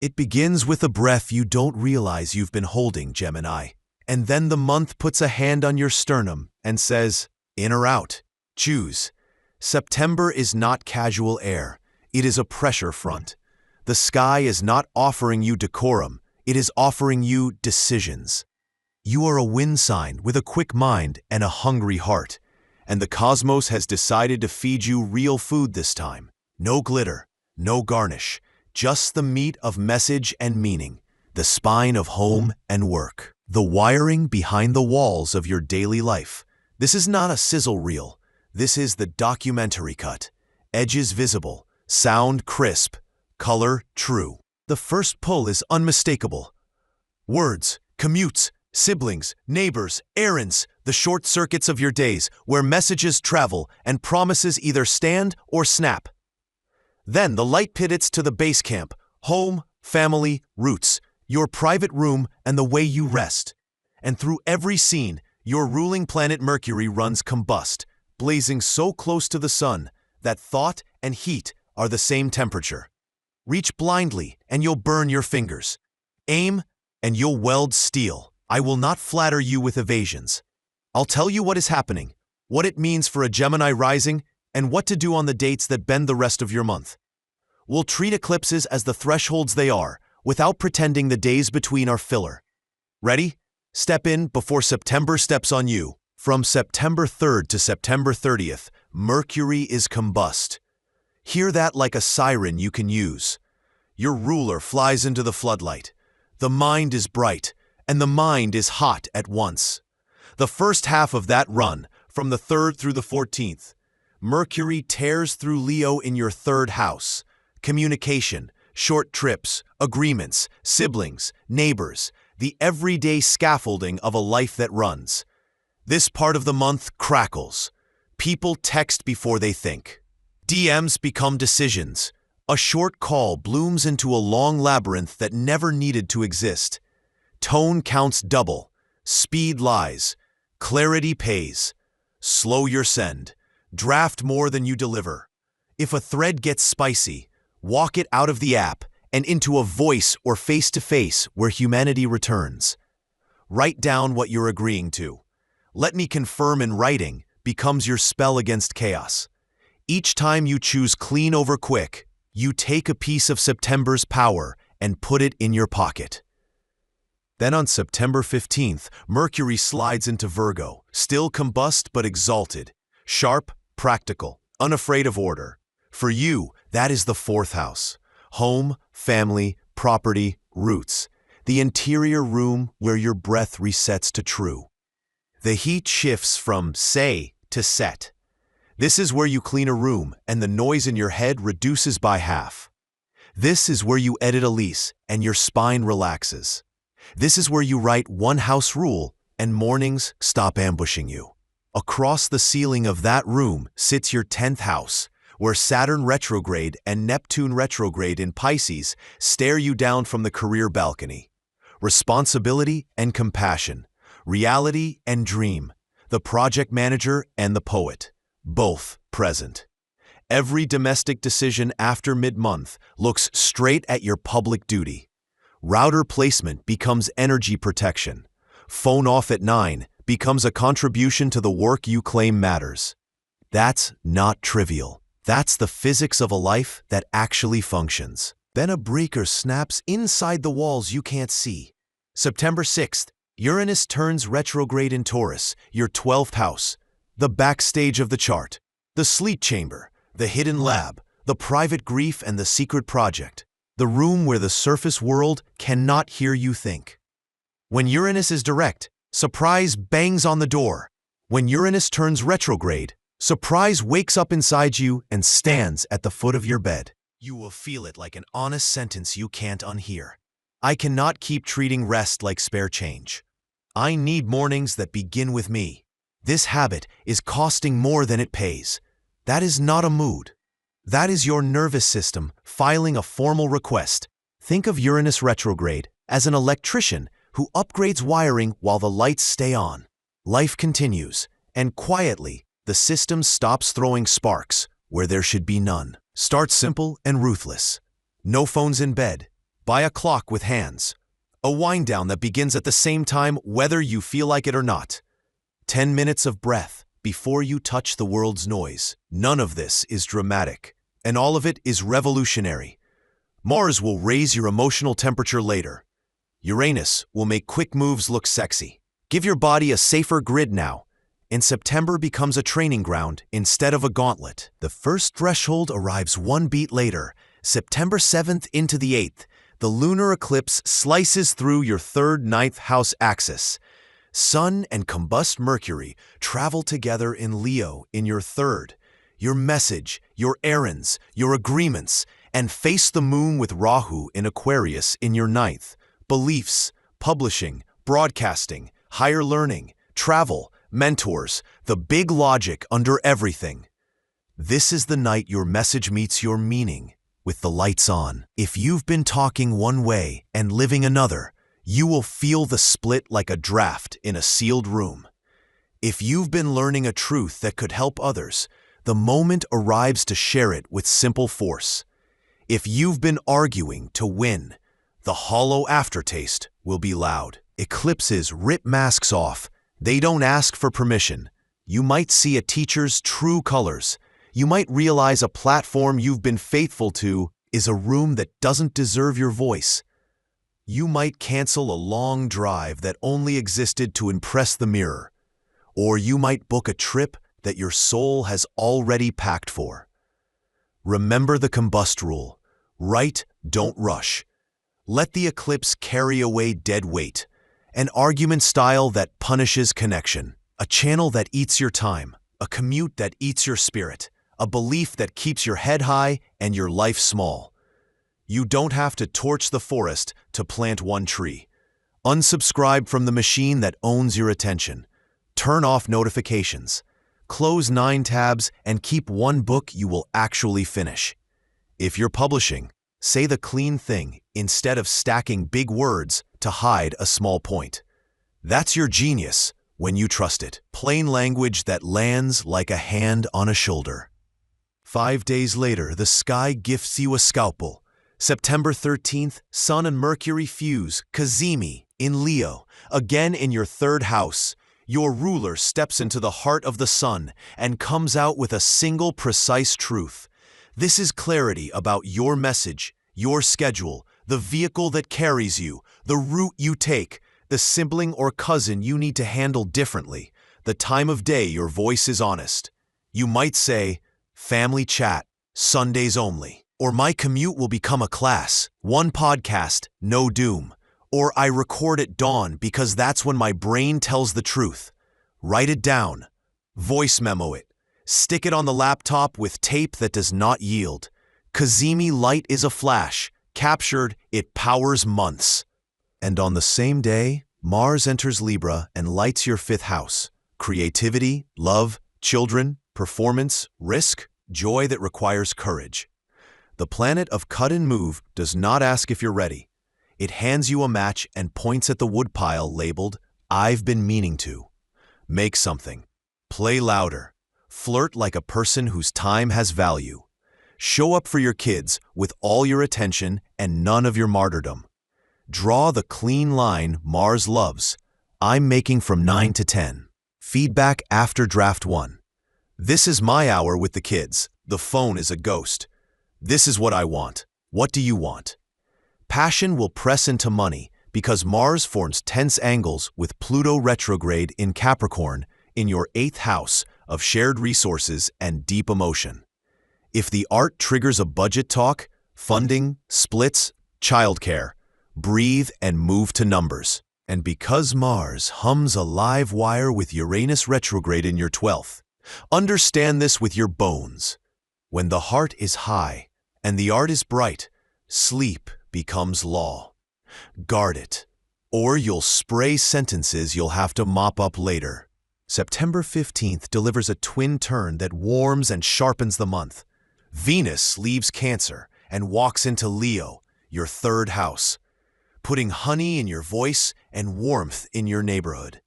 It begins with a breath you don't realize you've been holding, Gemini. And then the month puts a hand on your sternum and says, in or out, choose. September is not casual air. It is a pressure front. The sky is not offering you decorum. It is offering you decisions. You are a wind sign with a quick mind and a hungry heart. And the cosmos has decided to feed you real food this time. No glitter, no garnish, just the meat of message and meaning, the spine of home and work, the wiring behind the walls of your daily life. This is not a sizzle reel. This is the documentary cut. Edges visible, sound crisp, color true. The first pull is unmistakable. Words, commutes, siblings, neighbors, errands, the short circuits of your days where messages travel and promises either stand or snap. Then the light pivots to the base camp, home, family, roots, your private room and the way you rest. And through every scene, your ruling planet Mercury runs combust, blazing so close to the sun that thought and heat are the same temperature. Reach blindly and you'll burn your fingers. Aim and you'll weld steel. I will not flatter you with evasions. I'll tell you what is happening, what it means for a Gemini rising, and what to do on the dates that bend the rest of your month. We'll treat eclipses as the thresholds they are, without pretending the days between are filler. Ready? Step in before September steps on you. From September 3rd to September 30th, Mercury is combust. Hear that like a siren you can use. Your ruler flies into the floodlight. The mind is bright, and the mind is hot at once. The first half of that run, from the 3rd through the 14th, Mercury tears through Leo in your 3rd house. Communication, short trips, agreements, siblings, neighbors, the everyday scaffolding of a life that runs. This part of the month crackles. People text before they think. DMs become decisions. A short call blooms into a long labyrinth that never needed to exist. Tone counts double. Speed lies. Clarity pays. Slow your send. Draft more than you deliver. If a thread gets spicy, walk it out of the app and into a voice or face-to-face where humanity returns. Write down what you're agreeing to. Let me confirm in writing becomes your spell against chaos. Each time you choose clean over quick, you take a piece of September's power and put it in your pocket. Then on September 15th, Mercury slides into Virgo, still combust but exalted, sharp, practical, unafraid of order. For you, that is the 4th house. Home, family, property, roots. The interior room where your breath resets to true. The heat shifts from say to set. This is where you clean a room and the noise in your head reduces by half. This is where you edit a lease and your spine relaxes. This is where you write one house rule and mornings stop ambushing you. Across the ceiling of that room sits your 10th house, where Saturn retrograde and Neptune retrograde in Pisces stare you down from the career balcony. Responsibility and compassion, reality and dream, the project manager and the poet, both present. Every domestic decision after mid-month looks straight at your public duty. Router placement becomes energy protection. Phone off at 9 becomes a contribution to the work you claim matters. That's not trivial. That's the physics of a life that actually functions. Then a breaker snaps inside the walls you can't see. September 6th, Uranus turns retrograde in Taurus, your 12th house. The backstage of the chart, the sleep chamber, the hidden lab, the private grief and the secret project. The room where the surface world cannot hear you think. When Uranus is direct, surprise bangs on the door. When Uranus turns retrograde, surprise wakes up inside you and stands at the foot of your bed. You will feel it like an honest sentence you can't unhear. I cannot keep treating rest like spare change. I need mornings that begin with me. This habit is costing more than it pays. That is not a mood. That is your nervous system filing a formal request. Think of Uranus retrograde as an electrician who upgrades wiring while the lights stay on. Life continues, and quietly, the system stops throwing sparks where there should be none. Start simple and ruthless. No phones in bed. Buy a clock with hands. A wind down that begins at the same time whether you feel like it or not. 10 minutes of breath before you touch the world's noise. None of this is dramatic, and all of it is revolutionary. Mars will raise your emotional temperature later. Uranus will make quick moves look sexy. Give your body a safer grid now. And September becomes a training ground instead of a gauntlet. The first threshold arrives one beat later, September 7th into the 8th. The lunar eclipse slices through your third ninth house axis. Sun and combust Mercury travel together in Leo in your third. Your message, your errands, your agreements, and face the moon with Rahu in Aquarius in your ninth. Beliefs, publishing, broadcasting, higher learning, travel, mentors, the big logic under everything. This is the night your message meets your meaning with the lights on. If you've been talking one way and living another, you will feel the split like a draft in a sealed room. If you've been learning a truth that could help others, the moment arrives to share it with simple force. If you've been arguing to win, the hollow aftertaste will be loud. Eclipses rip masks off. They don't ask for permission. You might see a teacher's true colors. You might realize a platform you've been faithful to is a room that doesn't deserve your voice. You might cancel a long drive that only existed to impress the mirror. Or you might book a trip that your soul has already packed for. Remember the combust rule. Write, don't rush. Let the eclipse carry away dead weight. An argument style that punishes connection. A channel that eats your time. A commute that eats your spirit. A belief that keeps your head high and your life small. You don't have to torch the forest to plant one tree. Unsubscribe from the machine that owns your attention. Turn off notifications. Close 9 tabs and keep one book you will actually finish. If you're publishing, say the clean thing instead of stacking big words to hide a small point. That's your genius when you trust it. Plain language that lands like a hand on a shoulder. 5 days later, the sky gifts you a scalpel. September 13th, Sun and Mercury fuse, Cazimi, in Leo, again in your third house. Your ruler steps into the heart of the sun and comes out with a single precise truth. This is clarity about your message, your schedule, the vehicle that carries you, the route you take, the sibling or cousin you need to handle differently, the time of day your voice is honest. You might say, family chat, Sundays only. Or my commute will become a class, one podcast, no doom. Or I record at dawn because that's when my brain tells the truth. Write it down. Voice memo it. Stick it on the laptop with tape that does not yield. Cazimi light is a flash. Captured, it powers months. And on the same day, Mars enters Libra and lights your 5th house. Creativity, love, children, performance, risk, joy that requires courage. The planet of cut and move does not ask if you're ready. It hands you a match and points at the woodpile labeled, I've been meaning to. Make something. Play louder. Flirt like a person whose time has value. Show up for your kids with all your attention and none of your martyrdom. Draw the clean line Mars loves. I'm making from 9 to 10. Feedback after draft 1. This is my hour with the kids. The phone is a ghost. This is what I want. What do you want? Passion will press into money because Mars forms tense angles with Pluto retrograde in Capricorn in your 8th house of shared resources and deep emotion. If the art triggers a budget talk, funding, splits, childcare, breathe and move to numbers. And because Mars hums a live wire with Uranus retrograde in your 12th, understand this with your bones. When the heart is high and the art is bright, sleep becomes law. Guard it, or you'll spray sentences you'll have to mop up later. September 15th delivers a twin turn that warms and sharpens the month. Venus leaves Cancer and walks into Leo, your 3rd house, putting honey in your voice and warmth in your neighborhood.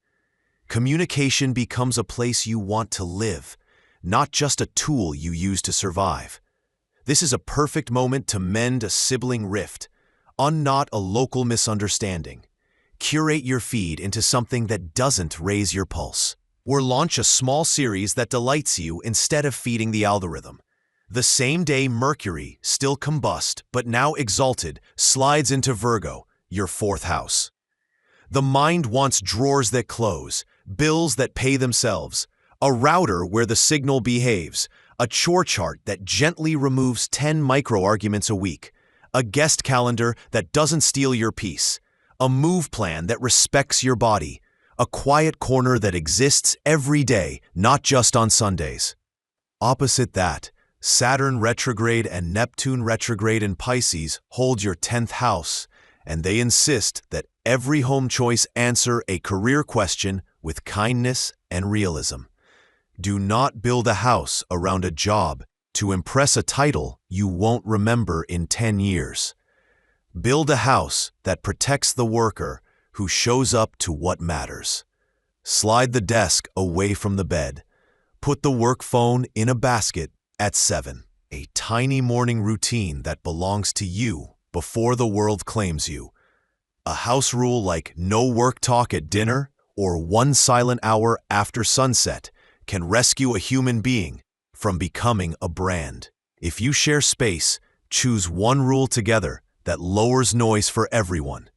Communication becomes a place you want to live, not just a tool you use to survive. This is a perfect moment to mend a sibling rift, Unknot a local misunderstanding. Curate your feed into something that doesn't raise your pulse. Or launch a small series that delights you instead of feeding the algorithm. The same day Mercury, still combust but now exalted, slides into Virgo, your fourth house. The mind wants drawers that close, bills that pay themselves, a router where the signal behaves, a chore chart that gently removes 10 micro-arguments a week, a guest calendar that doesn't steal your peace, a move plan that respects your body, a quiet corner that exists every day, not just on Sundays. Opposite that, Saturn retrograde and Neptune retrograde in Pisces hold your 10th house, and they insist that every home choice answer a career question with kindness and realism. Do not build a house around a job to impress a title you won't remember in 10 years. Build a house that protects the worker who shows up to what matters. Slide the desk away from the bed. Put the work phone in a basket at 7. A tiny morning routine that belongs to you before the world claims you. A house rule like no work talk at dinner or 1 silent hour after sunset can rescue a human being from becoming a brand. If you share space, choose one rule together that lowers noise for everyone.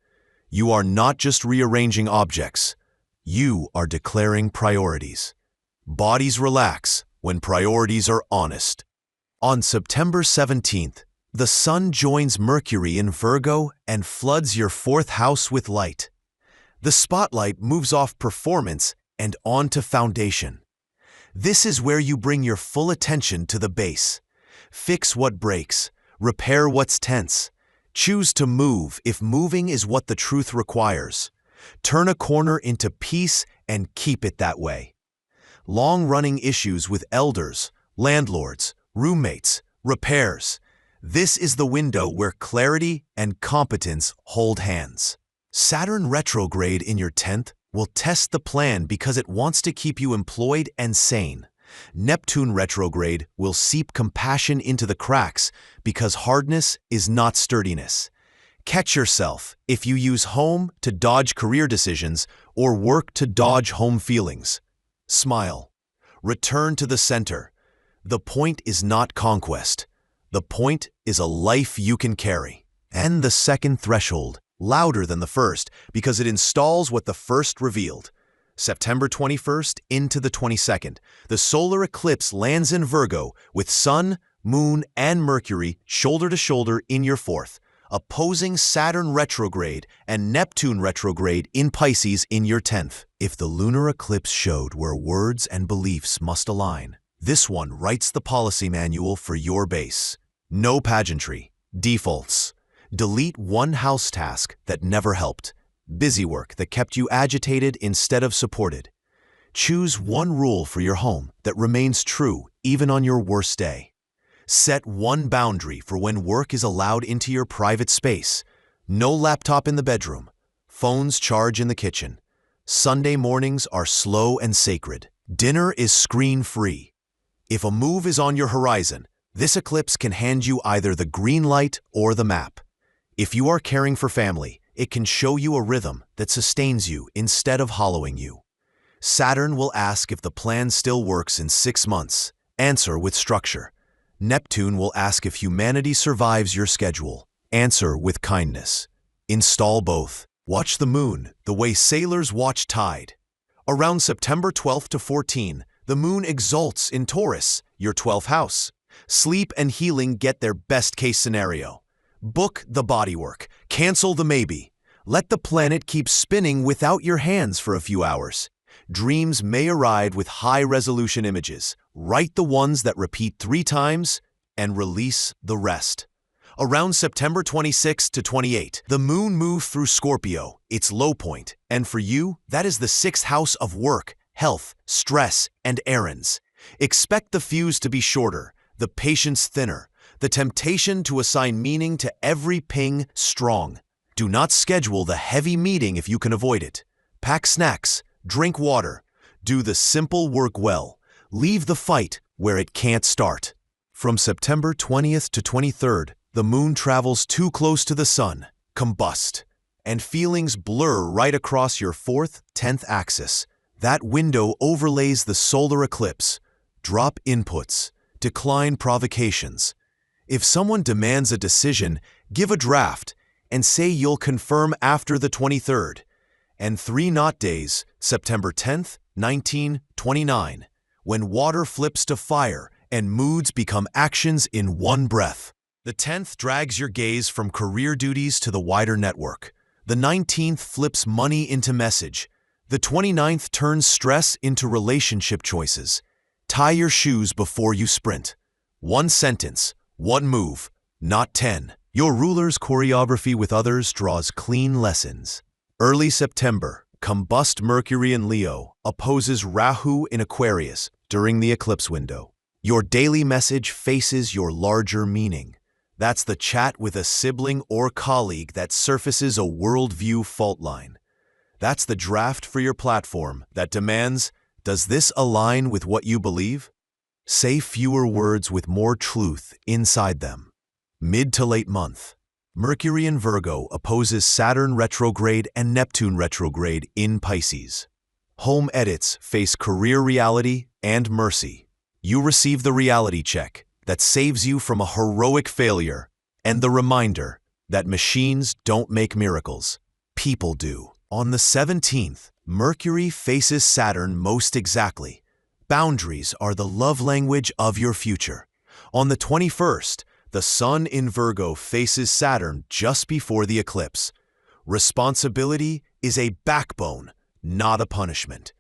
You are not just rearranging objects, you are declaring priorities. Bodies relax when priorities are honest. On September 17th, the Sun joins Mercury in Virgo and floods your 4th house with light. The spotlight moves off performance and onto foundation. This is where you bring your full attention to the base. Fix what breaks, repair what's tense. Choose to move if moving is what the truth requires. Turn a corner into peace and keep it that way. Long-running issues with elders, landlords, roommates, repairs. This is the window where clarity and competence hold hands. Saturn retrograde in your 10th will test the plan because it wants to keep you employed and sane. Neptune retrograde will seep compassion into the cracks because hardness is not sturdiness. Catch yourself if you use home to dodge career decisions or work to dodge home feelings. Smile. Return to the center. The point is not conquest. The point is a life you can carry. And the second threshold, louder than the first, because it installs what the first revealed. September 21st into the 22nd, the solar eclipse lands in Virgo with Sun, Moon, and Mercury shoulder to shoulder in your 4th, opposing Saturn retrograde and Neptune retrograde in Pisces in your 10th. If the lunar eclipse showed where words and beliefs must align, this one writes the policy manual for your base. No pageantry. Defaults. Delete one house task that never helped. Busy work that kept you agitated instead of supported. Choose one rule for your home that remains true even on your worst day. Set one boundary for when work is allowed into your private space. No laptop in the bedroom. Phones charge in the kitchen. Sunday mornings are slow and sacred. Dinner is screen-free. If a move is on your horizon, this eclipse can hand you either the green light or the map. If you are caring for family, it can show you a rhythm that sustains you instead of hollowing you. Saturn will ask if the plan still works in 6 months. Answer with structure. Neptune will ask if humanity survives your schedule. Answer with kindness. Install both. Watch the moon the way sailors watch tide. Around September 12th to 14, the moon exalts in Taurus, your 12th house. Sleep and healing get their best-case scenario. Book the bodywork. Cancel the maybe. Let the planet keep spinning without your hands for a few hours. Dreams may arrive with high-resolution images. Write the ones that repeat 3 times and release the rest. Around September 26 to 28, the moon moves through Scorpio, its low point, and for you, that is the 6th house of work, health, stress, and errands. Expect the fuse to be shorter, the patience thinner, the temptation to assign meaning to every ping strong. Do not schedule the heavy meeting if you can avoid it. Pack snacks, drink water, do the simple work well. Leave the fight where it can't start. From September 20th to 23rd, the moon travels too close to the sun. combust, and feelings blur right across your 4th, 10th axis. That window overlays the solar eclipse. Drop inputs, decline provocations. If someone demands a decision, give a draft and say you'll confirm after the 23rd. And 3 not days, September 10th, 1929, when water flips to fire and moods become actions in one breath. The 10th drags your gaze from career duties to the wider network. The 19th flips money into message. The 29th turns stress into relationship choices. Tie your shoes before you sprint. 1 sentence, 1 move, not 10. Your ruler's choreography with others draws clean lessons. Early September, combust Mercury in Leo opposes Rahu in Aquarius during the eclipse window. Your daily message faces your larger meaning. That's the chat with a sibling or colleague that surfaces a worldview fault line. That's the draft for your platform that demands, does this align with what you believe? Say fewer words with more truth inside them. Mid to late month, Mercury in Virgo opposes Saturn retrograde and Neptune retrograde in Pisces. Home edits face career reality and mercy. You receive the reality check that saves you from a heroic failure and the reminder that machines don't make miracles, people do. On the 17th, Mercury faces Saturn most exactly. Boundaries are the love language of your future. On the 21st, the Sun in Virgo faces Saturn just before the eclipse. Responsibility is a backbone, not a punishment.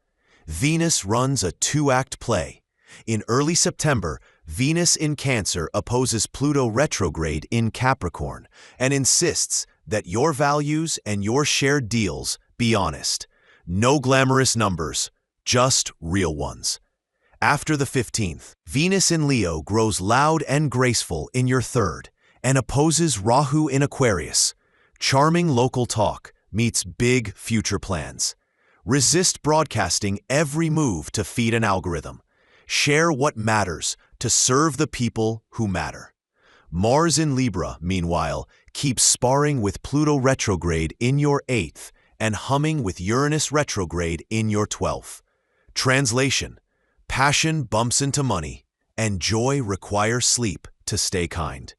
Venus runs a 2-act play. In early September, Venus in Cancer opposes Pluto retrograde in Capricorn and insists that your values and your shared deals be honest. No glamorous numbers, just real ones. After the 15th, Venus in Leo grows loud and graceful in your 3rd and opposes Rahu in Aquarius. Charming local talk meets big future plans. Resist broadcasting every move to feed an algorithm. Share what matters to serve the people who matter. Mars in Libra, meanwhile, keeps sparring with Pluto retrograde in your 8th and humming with Uranus retrograde in your 12th. Translation: passion bumps into money, and joy requires sleep to stay kind.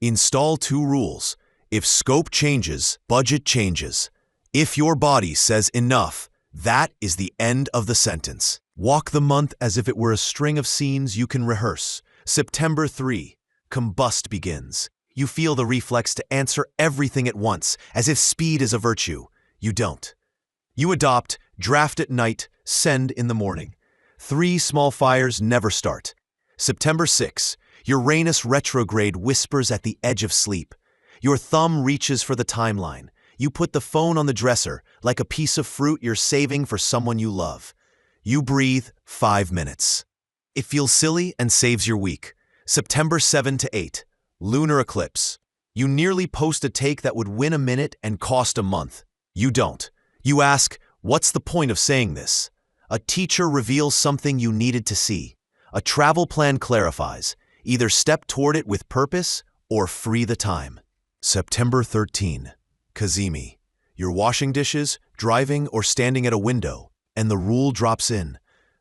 Install 2 rules. If scope changes, budget changes. If your body says enough, that is the end of the sentence. Walk the month as if it were a string of scenes you can rehearse. September 3, combust begins. You feel the reflex to answer everything at once, as if speed is a virtue. You don't. You adopt, draft at night, send in the morning. 3 small fires never start. September 6, Uranus retrograde whispers at the edge of sleep. Your thumb reaches for the timeline. You put the phone on the dresser, like a piece of fruit you're saving for someone you love. You breathe 5 minutes. It feels silly and saves your week. September 7 to 8, Lunar Eclipse. You nearly post a take that would win a minute and cost a month. You don't. You ask, what's the point of saying this? A teacher reveals something you needed to see. A travel plan clarifies. Either step toward it with purpose or free the time. September 13, Kazimi. You're washing dishes, driving, or standing at a window, and the rule drops in.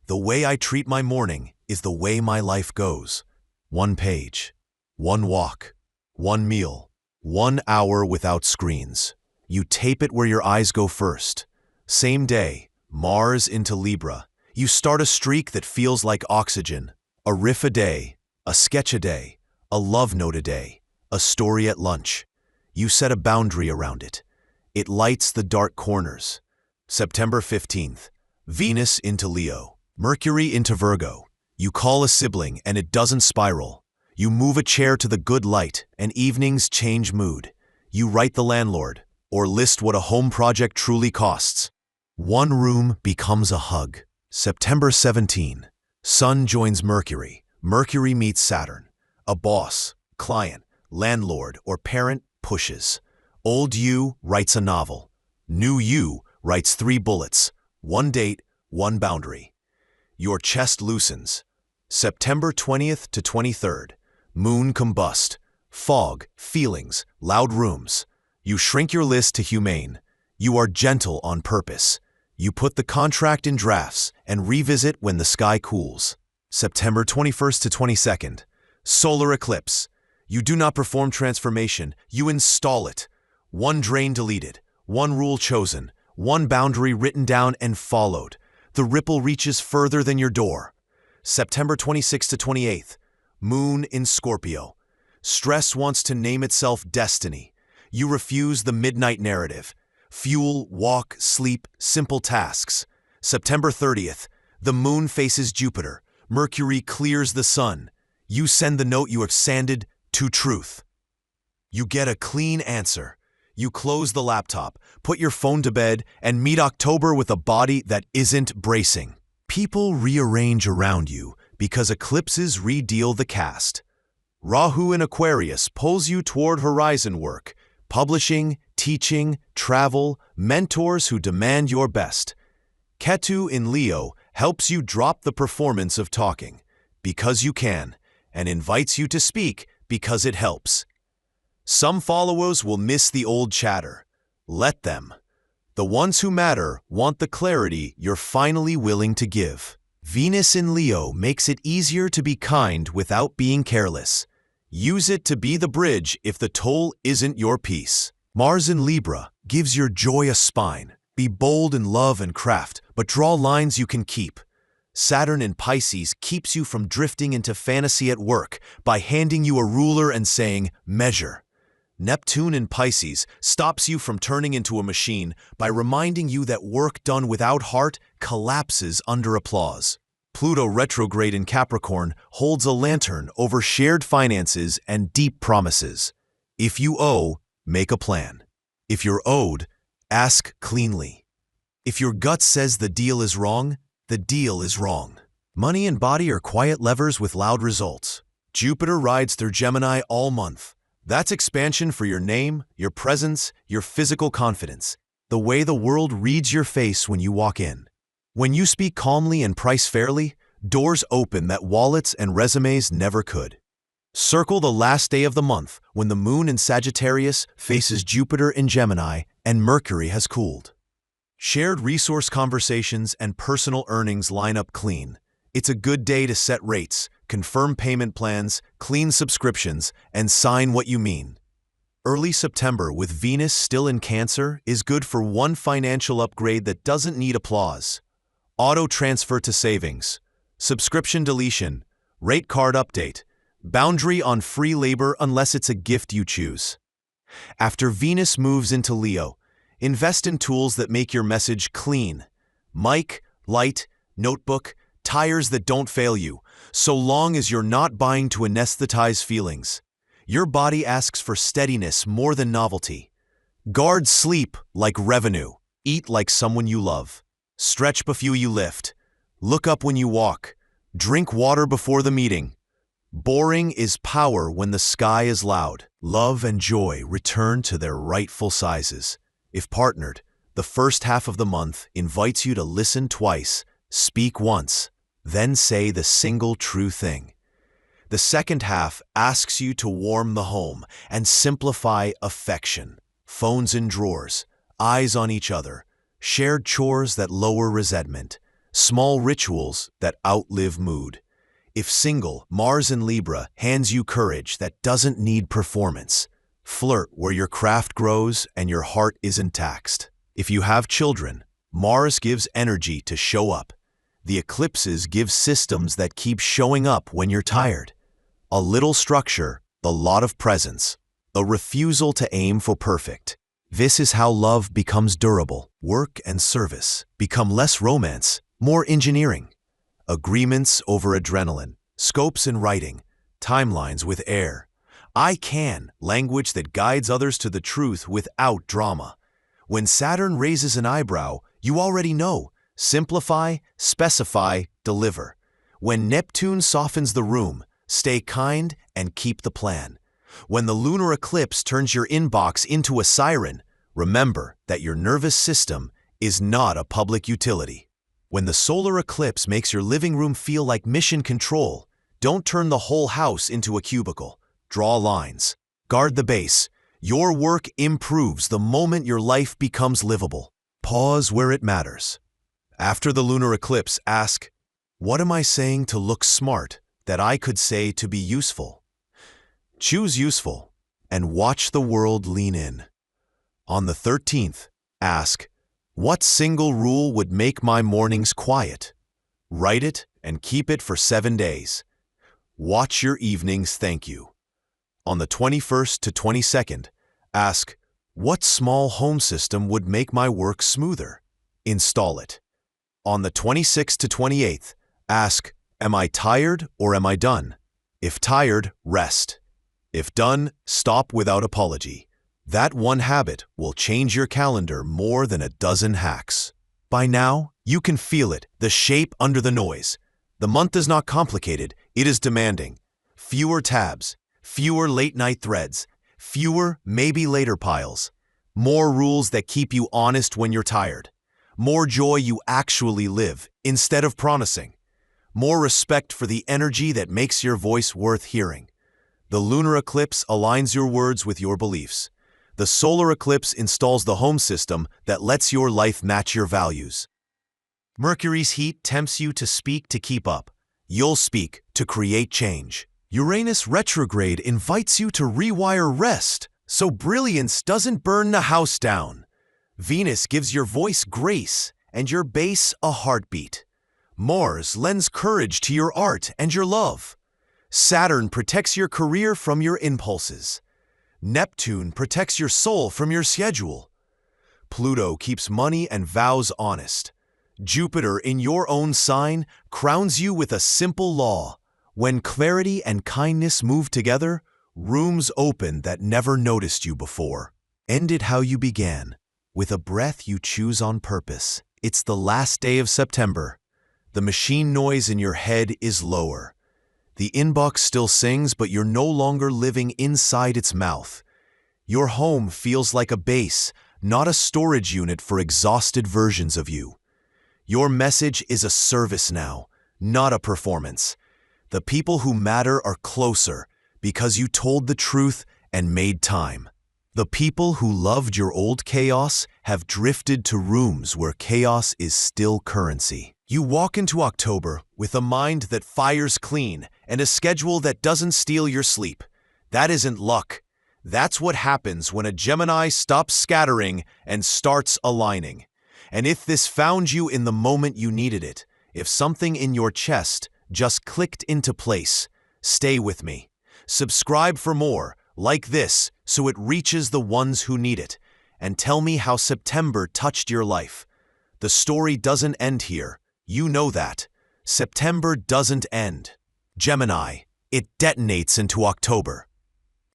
The way I treat my morning is the way my life goes. 1 page, 1 walk, 1 meal, 1 hour without screens. You tape it where your eyes go first. Same day, Mars into Libra. You start a streak that feels like oxygen. A riff a day, a sketch a day, a love note a day, a story at lunch. You set a boundary around it. It lights the dark corners. September 15th, Venus into Leo, Mercury into Virgo. You call a sibling and it doesn't spiral. You move a chair to the good light and evenings change mood. You write the landlord or list what a home project truly costs. 1 room becomes a hug. September 17, Sun joins Mercury. Mercury meets Saturn. A boss, client, landlord, or parent pushes. Old you writes a novel. New you writes 3 bullets, 1 date, 1 boundary. Your chest loosens. September 20th to 23rd, Moon combust. Fog, feelings, loud rooms. You shrink your list to humane. You are gentle on purpose. You put the contract in drafts and revisit when the sky cools. September 21st to 22nd. Solar eclipse. You do not perform transformation, you install it. One drain deleted, one rule chosen, one boundary written down and followed. The ripple reaches further than your door. September 26th to 28th. Moon in Scorpio. Stress wants to name itself destiny. You refuse the midnight narrative. Fuel, walk, sleep, simple tasks. September 30th. The moon faces Jupiter. Mercury clears the sun. You send the note you have sanded to truth. You get a clean answer. You close the laptop, put your phone to bed, and meet October with a body that isn't bracing. People rearrange around you because eclipses redeal the cast. Rahu in Aquarius pulls you toward horizon work, publishing, teaching, travel, mentors who demand your best. Ketu in Leo helps you drop the performance of talking, because you can, and invites you to speak because it helps. Some followers will miss the old chatter. Let them. The ones who matter want the clarity you're finally willing to give. Venus in Leo makes it easier to be kind without being careless. Use it to be the bridge if the toll isn't your piece. Mars in Libra gives your joy a spine. Be bold in love and craft, but draw lines you can keep. Saturn in Pisces keeps you from drifting into fantasy at work by handing you a ruler and saying, measure. Neptune in Pisces stops you from turning into a machine by reminding you that work done without heart collapses under applause. Pluto retrograde in Capricorn holds a lantern over shared finances and deep promises. If you owe, make a plan. If you're owed, ask cleanly. If your gut says the deal is wrong, the deal is wrong. Money and body are quiet levers with loud results. Jupiter rides through Gemini all month. That's expansion for your name, your presence, your physical confidence, the way the world reads your face when you walk in. When you speak calmly and price fairly, doors open that wallets and resumes never could. Circle the last day of the month when the moon in Sagittarius faces Jupiter in Gemini and Mercury has cooled. Shared resource conversations and personal earnings line up clean. It's a good day to set rates, confirm payment plans, clean subscriptions, and sign what you mean. Early September with Venus still in Cancer is good for one financial upgrade that doesn't need applause. Auto transfer to savings, subscription deletion, rate card update, boundary on free labor unless it's a gift you choose. After Venus moves into Leo, invest in tools that make your message clean. Mic, light, notebook, tires that don't fail you, so long as you're not buying to anesthetize feelings. Your body asks for steadiness more than novelty. Guard sleep like revenue. Eat like someone you love. Stretch before you lift. Look up when you walk. Drink water before the meeting. Boring is power when the sky is loud. Love and joy return to their rightful sizes. If partnered, the first half of the month invites you to listen twice, speak once, then say the single true thing. The second half asks you to warm the home and simplify affection. Phones in drawers, eyes on each other, shared chores that lower resentment, small rituals that outlive mood. If single, Mars in Libra hands you courage that doesn't need performance. Flirt where your craft grows and your heart isn't taxed. If you have children, Mars gives energy to show up. The eclipses give systems that keep showing up when you're tired. A little structure, a lot of presence, a refusal to aim for perfect. This is how love becomes durable. Work and service become less romance, more engineering. Agreements over adrenaline, scopes in writing, timelines with air. I can, language that guides others to the truth without drama. When Saturn raises an eyebrow, you already know. Simplify, specify, deliver. When Neptune softens the room, stay kind and keep the plan. When the lunar eclipse turns your inbox into a siren, remember that your nervous system is not a public utility. When the solar eclipse makes your living room feel like mission control, don't turn the whole house into a cubicle. Draw lines. Guard the base. Your work improves the moment your life becomes livable. Pause where it matters. After the lunar eclipse, ask, what am I saying to look smart that I could say to be useful? Choose useful and watch the world lean in. On the 13th, ask, what single rule would make my mornings quiet? Write it and keep it for 7 days. Watch your evenings thank you. On the 21st to 22nd, ask, what small home system would make my work smoother? Install it. On the 26th to 28th, ask, am I tired or am I done? If tired, rest. If done, stop without apology. That one habit will change your calendar more than a dozen hacks. By now, you can feel it, the shape under the noise. The month is not complicated, it is demanding. Fewer tabs, fewer late-night threads, fewer maybe-later piles. More rules that keep you honest when you're tired. More joy you actually live, instead of promising. More respect for the energy that makes your voice worth hearing. The lunar eclipse aligns your words with your beliefs. The solar eclipse installs the home system that lets your life match your values. Mercury's heat tempts you to speak to keep up. You'll speak to create change. Uranus retrograde invites you to rewire rest, so brilliance doesn't burn the house down. Venus gives your voice grace and your bass a heartbeat. Mars lends courage to your art and your love. Saturn protects your career from your impulses. Neptune protects your soul from your schedule. Pluto keeps money and vows honest. Jupiter in your own sign crowns you with a simple law. When clarity and kindness move together, rooms open that never noticed you before. End it how you began, with a breath you choose on purpose. It's the last day of September. The machine noise in your head is lower. The inbox still sings, but you're no longer living inside its mouth. Your home feels like a base, not a storage unit for exhausted versions of you. Your message is a service now, not a performance. The people who matter are closer because you told the truth and made time. The people who loved your old chaos have drifted to rooms where chaos is still currency. You walk into October with a mind that fires clean and a schedule that doesn't steal your sleep. That isn't luck. That's what happens when a Gemini stops scattering and starts aligning. And if this found you in the moment you needed it, if something in your chest just clicked into place, stay with me. Subscribe for more like this so it reaches the ones who need it. And tell me how September touched your life. The story doesn't end here. You know that. September doesn't end. Gemini, it detonates into October.